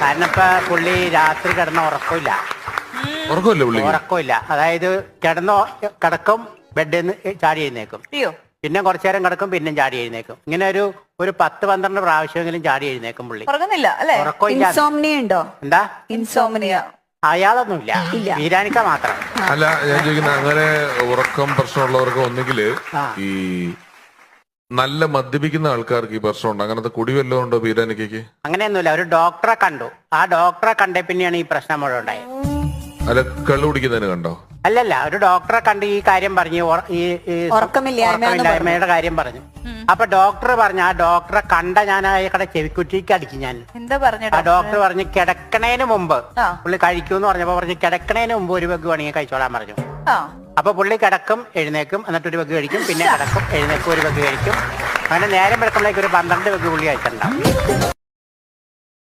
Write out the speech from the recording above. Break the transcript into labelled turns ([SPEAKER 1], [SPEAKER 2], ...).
[SPEAKER 1] കാരണം ഇപ്പൊ പുള്ളി രാത്രി കിടന്ന ഉറക്കമില്ല. അതായത് കിടക്കും, ബെഡിൽ നിന്ന് ചാടി എഴുന്നേക്കും, പിന്നെ കുറച്ചു നേരം കിടക്കും, പിന്നെയും ചാടി എഴുന്നേക്കും. ഇങ്ങനെ ഒരു 10-12 പ്രാവശ്യമെങ്കിലും ചാടി എഴുന്നേക്കും പുള്ളി.
[SPEAKER 2] ഉറക്കമില്ല.
[SPEAKER 1] എന്താ
[SPEAKER 2] ഇൻസോംനിയ
[SPEAKER 1] അയാളൊന്നുമില്ല, വീരാനിക്ക മാത്രം.
[SPEAKER 3] അല്ല, ഞാൻ ചോദിക്കുന്നത് അങ്ങനെ ഉറക്കം പ്രശ്നമുള്ളവർക്ക് ഒന്നുകില് ഈ നല്ല മദ്യപിക്കുന്ന ആൾക്കാർക്ക് ഈ പ്രശ്നമുണ്ട്. അങ്ങനത്തെ കുടി വല്ലതും ഉണ്ടോ വീരാനിക്കയ്ക്ക്?
[SPEAKER 1] അങ്ങനെയൊന്നുമില്ല. ഒരു ഡോക്ടറെ കണ്ടു. ആ ഡോക്ടറെ കണ്ടേ പിന്നെയാണ് ഈ പ്രശ്നം മുഴുവൻ ഉണ്ടായത്.
[SPEAKER 3] അല്ല, കള്ളു കുടിക്കുന്നതിന് കണ്ടോ?
[SPEAKER 1] അല്ലല്ല, ഒരു ഡോക്ടറെ കണ്ട് ഈ കാര്യം പറഞ്ഞു, ഈ ഉറക്കമില്ലായ്മയുടെ കാര്യം പറഞ്ഞു. അപ്പൊ ഡോക്ടർ പറഞ്ഞു, ആ ഡോക്ടറെ കണ്ട ഞാൻ അയാളുടെ ചെവിക്കുറ്റിക്ക് അടിക്കും. ഞാൻ
[SPEAKER 2] എന്താ പറഞ്ഞു?
[SPEAKER 1] ആ ഡോക്ടർ പറഞ്ഞു കിടക്കണേന് മുമ്പ് പുള്ളി കഴിക്കൂന്ന് പറഞ്ഞപ്പോ പറഞ്ഞു കിടക്കണേന് മുമ്പ് ഒരു പെഗ് വേണമെങ്കിൽ കഴിച്ചോളാൻ പറഞ്ഞു. അപ്പൊ പുള്ളി കിടക്കും, എഴുന്നേക്കും, എന്നിട്ട് ഒരു പെഗ് കഴിക്കും, പിന്നെ കിടക്കും, എഴുന്നേക്കും, ഒരു പെഗ് കഴിക്കും. അങ്ങനെ നേരം വെളുക്കുമ്പോഴേക്ക് ഒരു 12 പെഗ് പുള്ളി കഴിച്ചിട്ടുണ്ടാവും.